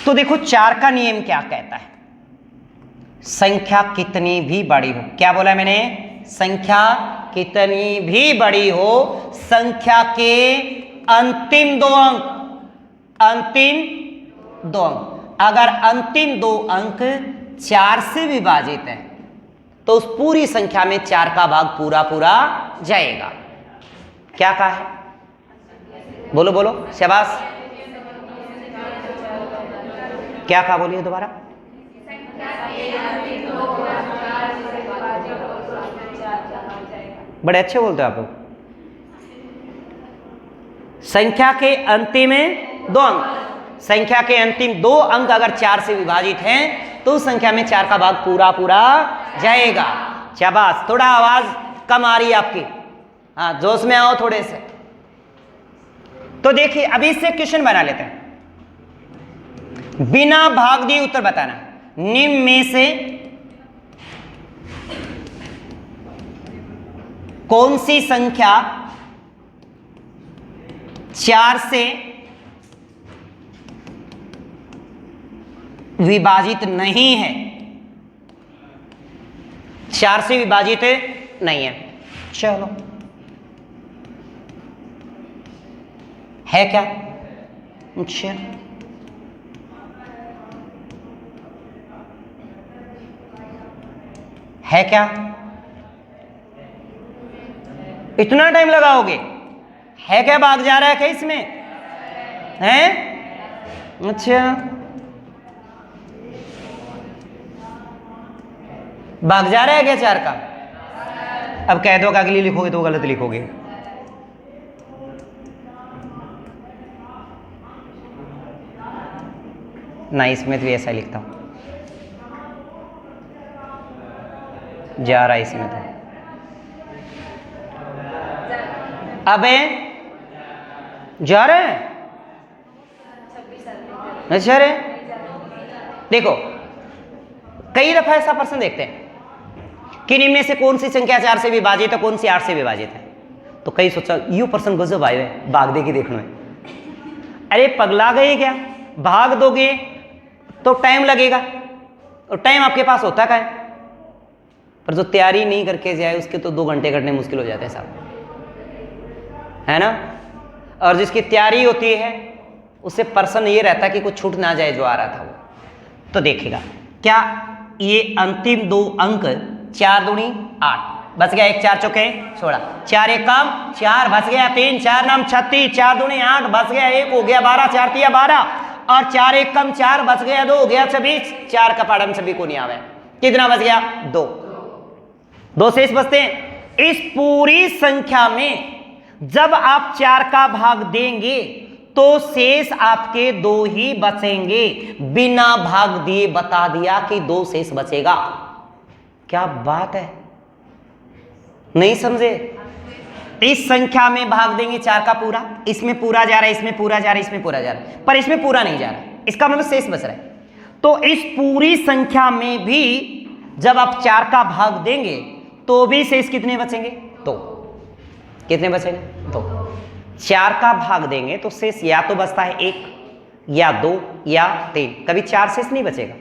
तो देखो 4 का नियम क्या कहता है? संख्या कितनी भी बड़ी हो, क्या बोला मैंने? संख्या कितनी भी बड़ी हो, संख्या के अंतिम 2 अंक, अंतिम 2 अंक, अगर अंतिम 2 अंक 4 से विभाजित है तो उस पूरी संख्या में 4 का भाग पूरा पूरा जाएगा। क्या कहा है? बोलो बोलो, शाबाश। क्या कहा? बोलिए दोबारा। बड़े अच्छे बोलते हो आप लोग। संख्या के अंतिम 2 अंक, संख्या के अंतिम 2 अंक अगर 4 से विभाजित हैं तो उस संख्या में 4 का भाग पूरा पूरा जाएगा। शाबाश, थोड़ा आवाज कम आ रही है आपकी, हाँ जोश में आओ थोड़े से। तो देखिए अभी इससे क्वेश्चन बना लेते हैं, बिना भाग दिए उत्तर बताना। निम्न में से कौन सी संख्या 4 से विभाजित नहीं है? 4 से विभाजित नहीं है। चलो है क्या? अच्छा है क्या? इतना टाइम लगाओगे? है क्या? भाग जा रहा है क्या इसमें? है? अच्छा भाग जा रहा है क्या 4 का? अब कह दो कि अगली लिखोगे तो गलत लिखोगे। ना इसमें तो ऐसा लिखता हूं, जा रहा है इसमें तो। अबे जा रहे हैं? अच्छा रे, देखो कई दफा ऐसा प्रश्न देखते हैं कि इनमें से कौन सी संख्या 4 से विभाजित है, कौन सी 8 से विभाजित है। तो कई सोचा यू प्रश्न गजब आए हुए, भाग दे के देखना है। अरे पगला गए क्या? भाग दोगे तो टाइम लगेगा, और टाइम आपके पास होता क्या है? पर जो तैयारी नहीं करके जाए उसके तो 2 घंटे कटने मुश्किल हो जाते हैं साहब, है ना। और जिसकी तैयारी होती है उससे प्रश्न ये रहता है कि कुछ छूट ना जाए जो आ रहा था वो। तो देखिएगा क्या ये अंतिम 2 अंक 4 दूनी 8 बच गया, 1 4 चौके 16, 4 1 कम 4 बच गया, 3 4 9 36, 4 दूनी 8 बच गया, 1 हो गया 12, 4 3 12, और 4 1 कम 4 बच गया, 2 हो गया 26, 4 का पाठम सभी को नहीं आवे। कितना बच गया? 2 शेष बचते हैं। इस पूरी संख्या में जब आप 4 का भाग देंगे तो शेष आपके 2 ही बचेंगे। बिना भाग दिए बता दिया कि 2 शेष बचेगा। क्या बात है, नहीं समझे? इस संख्या में भाग देंगे 4 का पूरा, इसमें पूरा जा रहा है, इसमें पूरा जा रहा है, इसमें पूरा जा रहा है, पर इसमें पूरा नहीं जा रहा है, इसका मतलब शेष बच रहा है। तो इस पूरी संख्या में भी जब आप 4 का भाग देंगे तो भी शेष कितने बचेंगे? 2। कितने बचेंगे? 2। 4 का भाग देंगे तो शेष या तो बचता है 1 या 2 या 3, कभी 4 शेष नहीं बचेगा,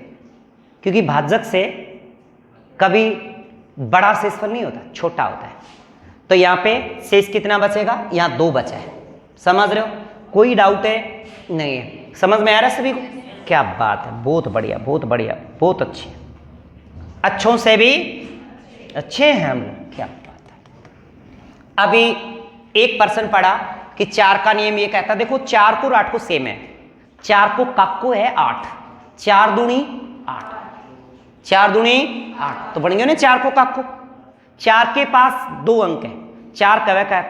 क्योंकि भाजक से कभी बड़ा शेषफल नहीं होता, छोटा होता है। तो यहां पे शेष कितना बचेगा? यहां 2 बचा है। समझ रहे हो? कोई डाउट है? नहीं है? समझ में आ रहा है सभी को? क्या बात है, बहुत बढ़िया, बहुत बढ़िया, बहुत अच्छे, अच्छों से भी अच्छे हैं हम लोग। क्या बात है। अभी एक पर्सन पढ़ा कि 4 का नियम ये कहता है, देखो 4 को और 8 को सेम है, 4 को काको है 8, 4 दूनी 8, 4 दूनी 8, तो बन गया ना 4 को काको। 4 के पास 2 अंक है, 4 कवे का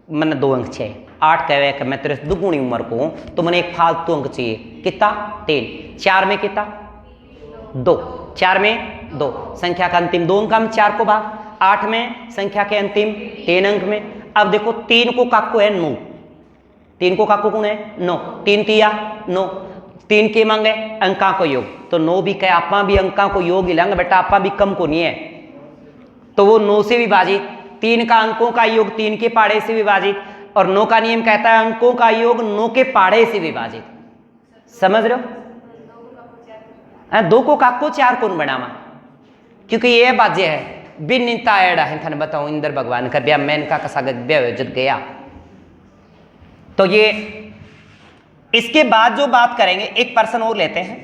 मैंने 2 अंक चाहिए, 8 कवे का मैं तेरे से दुगुनी उम्र को हूं तो मैंने एक फालतू अंक चाहिए, कितना? 3। 4 में कितना? 2। 4 में 2, संख्या का अंतिम 2 अंक हम 4 को भाग, 8 में संख्या के अंतिम 3 अंक में। अब देखो 3 को काको है 9, 3 को काको कौन है? 9, 3 तिया 9, 3 के मांगे अंका को योग, तो 9 भी कहे आपा भी अंका को योग हिलांग बेटा, आपा भी कम को नहीं है, तो वो 9 से विभाजित। 3 का अंकों का योग 3 के पाड़े से विभाजित, और 9 का नियम कहता है अंकों का योग 9 के पाड़े से विभाजित। समझ रहे हो? 2 को काको 4 कौन बनावा, क्योंकि ये बाज्य है बिन्नीता एड़ा है थाने बताऊं इंद्र भगवान का ब्याह मेनका का सागत ब्याह जत गया। तो ये इसके बाद जो बात करेंगे, एक पर्सन और लेते हैं।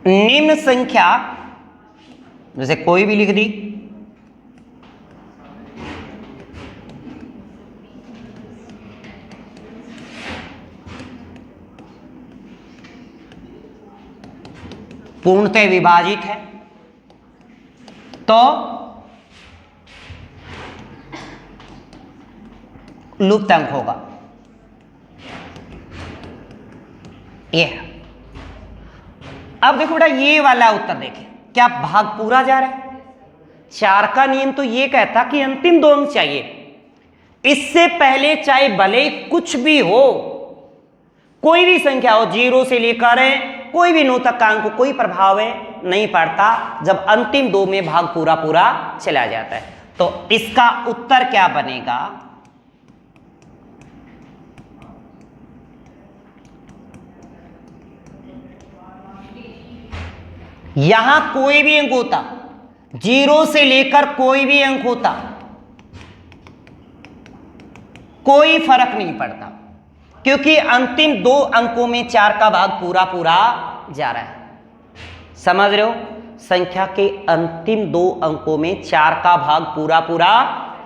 निम्न संख्या जैसे कोई भी लिख दी, पूर्णतः विभाजित है तो लुप्त अंक होगा। ये अब देखो बेटा, ये वाला उत्तर देखें, क्या भाग पूरा जा रहा है? 4 का नियम तो ये कहता कि अंतिम 2 अंक चाहिए। इससे पहले चाहे भले कुछ भी हो, कोई भी संख्या हो, 0 से लेकर कोई भी 9 तक का अंक, कोई प्रभाव नहीं पड़ता जब अंतिम 2 में भाग पूरा पूरा चला जाता है। तो इसका उत्तर क्या बनेगा? यहां कोई भी अंक होता, 0 से लेकर कोई भी अंक होता, कोई फर्क नहीं पड़ता, क्योंकि अंतिम 2 अंकों में 4 का भाग पूरा पूरा जा रहा है। समझ रहे हो? संख्या के अंतिम 2 अंकों में 4 का भाग पूरा पूरा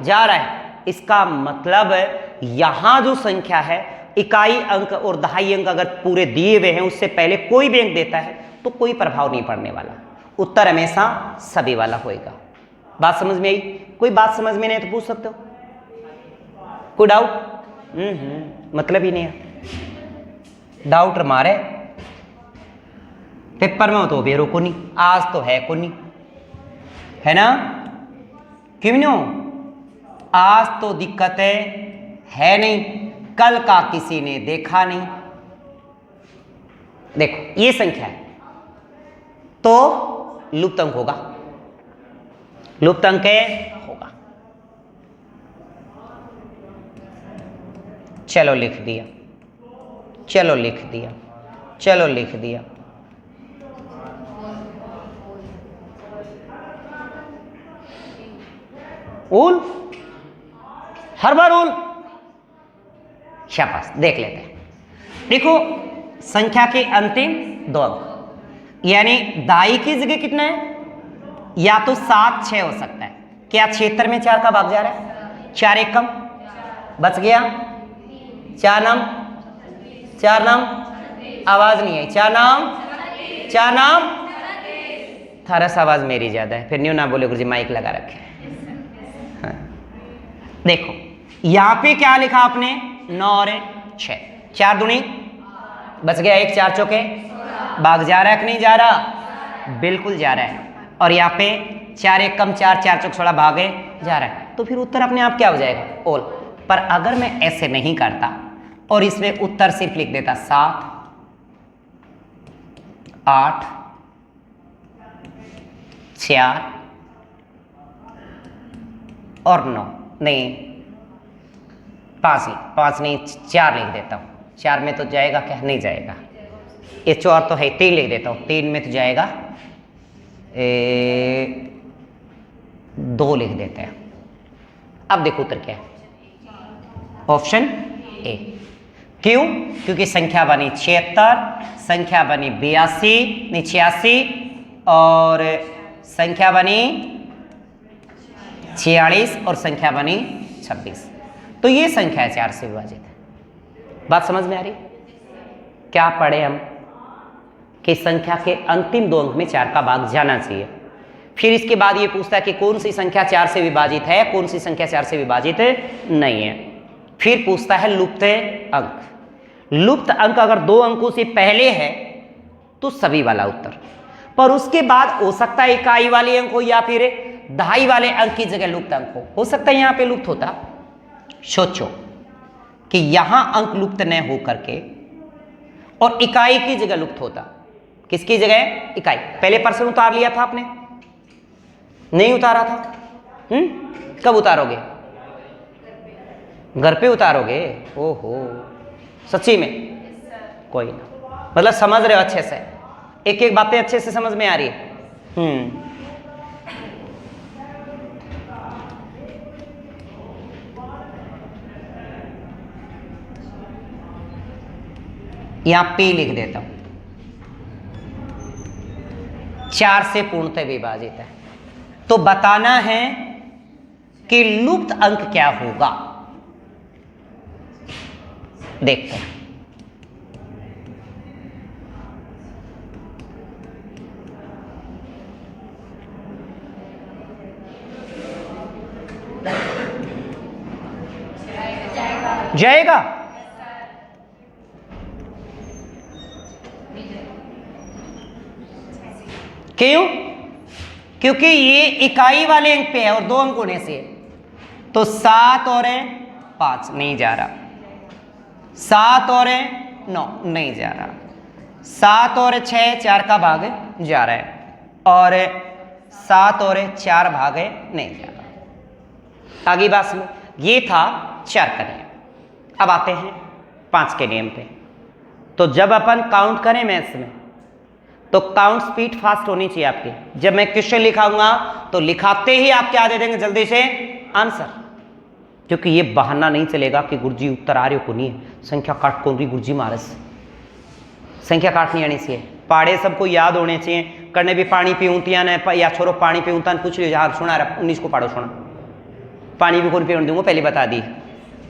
जा रहा है। इसका मतलब यहां जो संख्या है, इकाई अंक और दहाई अंक अगर पूरे दिए हुए हैं, उससे पहले कोई भी अंक देता है तो कोई प्रभाव नहीं पड़ने वाला। उत्तर हमेशा सभी वाला होएगा। बात समझ में आई? कोई बात समझ में नहीं तो पूछ सकते हो। कोई डाउट? मतलब ही नहीं है। डाउट मारे पेपर में हो तो बेरो को नहीं, आज तो है को नहीं, है ना? क्यों नहीं हो? आज तो दिक्कत है नहीं, कल का किसी ने देखा नहीं। देखो ये संख्या है तो लुप्त अंक होगा, लुप्त अंक होगा। चलो लिख दिया, चलो लिख दिया, चलो लिख दिया। ओल, हर बार ओल। शाबाश, देख लेते हैं। देखो संख्या के अंतिम 2 अंक, यानी दाई की जगह कितना है? या तो 7, 6 हो सकता है। क्या 76 में 4 का भाग जा रहा है? 4 एक कम बच गया। 4 नाम, 4 नाम, आवाज नहीं आई। 4 नाम, 4 नाम। थरस आवाज मेरी ज्यादा है, फिर न्यू ना बोले गुरुजी माइक लगा रखे। हाँ। देखो यहां पे क्या लिखा आपने? 9 और 6, 4 दूनी बच गया। 1 4 चौके, भाग जा रहा है कि नहीं जा रहा? बिल्कुल जा रहा है। और यहाँ पे 4 एक कम 4, 4 चौक थोड़ा भागे जा रहा है, तो फिर उत्तर अपने आप क्या हो जाएगा? ओल। पर अगर मैं ऐसे नहीं करता और इसमें उत्तर सिर्फ लिख देता 7, 8, 4 और 9, नहीं 5 नहीं 4 लिख देता हूं। 4 में तो जाएगा क्या? नहीं जाएगा। ये 4 तो है, 3 लिख देता हूं। 3 में तो जाएगा 2 लिख देते हैं। अब देखो उत्तर क्या है? Option A. क्यों? क्योंकि संख्या बनी 76, संख्या बनी 82 नहीं 86 और संख्या बनी 46 और संख्या बनी 26। तो ये संख्या है 4 से विभाजित है। बात समझ में आ रही? क्या पढ़े हम कि संख्या के अंतिम 2 अंक में 4 का भाग जाना चाहिए। फिर इसके बाद ये पूछता है कि कौन सी संख्या 4 से विभाजित है, कौन सी संख्या 4 से विभाजित नहीं है। फिर पूछता है लुप्त अंक। लुप्त अंक अगर 2 अंकों से पहले है तो सभी वाला उत्तर, पर उसके बाद हो सकता है इकाई वाले अंक हो या फिर दहाई वाले अंक की जगह लुप्त अंक हो सकता है यहां पे लुप्त होता। सोचो कि यहां अंक लुप्त न हो करके और इकाई की जगह लुप्त होता। किसकी जगह? इकाई। पहले परसेंट उतार लिया था आपने? नहीं उतारा था। कब उतारोगे? घर पे उतारोगे? ओहो, सच्ची में? कोई ना, मतलब समझ रहे हो अच्छे से, एक एक बातें अच्छे से समझ में आ रही है। यहां पे लिख देता हूं। 4 से पूर्णतः विभाजित है, तो बताना है कि लुप्त अंक क्या होगा। देखते हैं। जाएगा? क्यों? क्योंकि ये इकाई वाले अंक पे है और 2 अंक होने से, तो 7 और 5 नहीं जा रहा, 7 और 9 नहीं जा रहा, 7 और 6 4 का भाग जा रहा है, और 7 और 4 भाग नहीं जा रहा। आगे बात सुनो, ये था 4 का नियम। अब आते हैं 5 के नियम पे। तो जब अपन काउंट करें मैथ्स में, तो काउंट स्पीड फास्ट होनी चाहिए आपकी। जब मैं क्वेश्चन लिखाऊंगा तो लिखाते ही आप क्या दे देंगे जल्दी से आंसर, क्योंकि ये बहाना नहीं चलेगा कि गुरुजी उत्तर आ रहे हो को नहीं है, संख्या काट कौन रही गुरुजी मारस, संख्या काट नहीं आनी चाहिए। पाड़े सबको याद होने चाहिए, करने भी पानी पीऊंतिया ने या छोरो पानी पीऊंता पूछ लियो, हाँ सुना रहा 19 को पाड़ो सुना, पानी भी कौन पीने दूंगा पहले बता दी,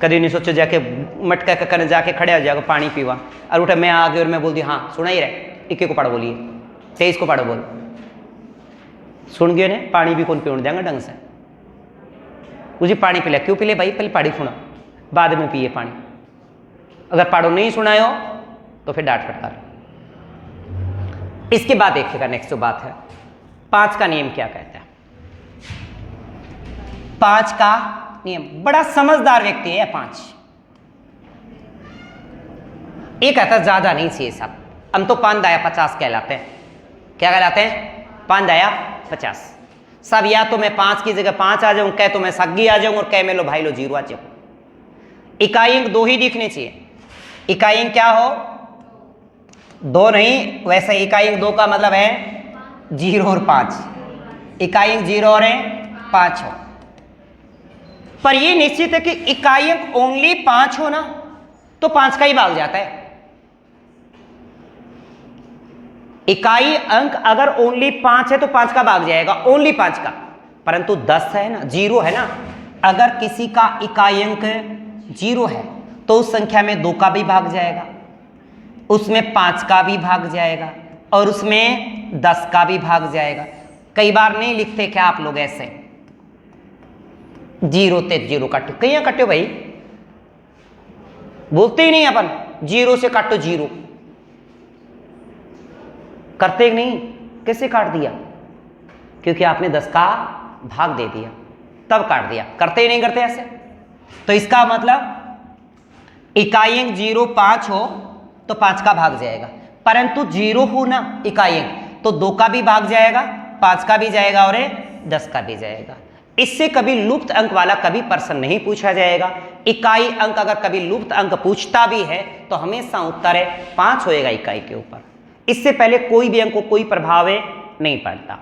कभी नहीं सोचो जाके मटका करने जाके खड़े हो जाएगा पानी पीवा, और उठे मैं आ गई और मैं बोल दी हाँ सुना ही रहे 21 को पढ़ो बोलिए, 23 को पढ़ो बोल, सुन गए ने पानी भी कौन पीने देंगे ढंग से, मुझे पानी पिला, क्यों पिले भाई, पहले पानी सुना बाद में पिए पानी, अगर पाड़ो नहीं सुनाए हो तो फिर डांट फटकार। इसके बाद देखिएगा नेक्स्ट जो बात है, 5 का नियम क्या कहता है। 5 का नियम, बड़ा समझदार व्यक्ति है 5, ये कहता है ज्यादा नहीं चाहिए सब, हम तो 5 दाया 50 कहलाते हैं, क्या कहलाते हैं 5 दाया 50 सब, या तो मैं 5 की जगह 5 आ जाऊं, कह तो मैं सग्गी आ जाऊं, और कह में लो भाई लो 0 आ जाऊं। इकाई अंक 2 ही दिखने चाहिए, इकाई अंक क्या हो 2 नहीं, वैसे इकाई अंक 2 का मतलब है 0 और 5, इकाई अंक 0 और 5 हो, पर यह निश्चित है कि इकाई अंक ओनली 5 हो ना तो 5 का ही भाग जाता है। इकाई अंक अगर ओनली 5 है तो 5 का भाग जाएगा, ओनली 5 का, परंतु 10 है ना 0 है ना, अगर किसी का इकाई अंक 0 है तो उस संख्या में 2 का भी भाग जाएगा, उसमें 5 का भी भाग जाएगा, और उसमें 10 का भी भाग जाएगा। कई बार नहीं लिखते क्या आप लोग ऐसे 0 ते 0 काटो, कहीं काटो भाई, बोलते ही नहीं अपन 0 से काटो 0, करते नहीं, कैसे काट दिया, क्योंकि आपने 10 का भाग दे दिया तब काट दिया, करते ही नहीं करते ऐसे। तो इसका मतलब इकाई अंक 0 5 हो तो 5 का भाग जाएगा, परंतु 0 हो ना इकाई अंक तो 2 का भी भाग जाएगा, 5 का भी जाएगा और 10 का भी जाएगा। इससे कभी लुप्त अंक वाला कभी प्रश्न नहीं पूछा जाएगा। इकाई अंक अगर कभी लुप्त अंक पूछता भी है तो हमेशा उत्तर 5 होएगा इकाई के ऊपर, इससे पहले कोई भी अंक को कोई प्रभाव नहीं पड़ता।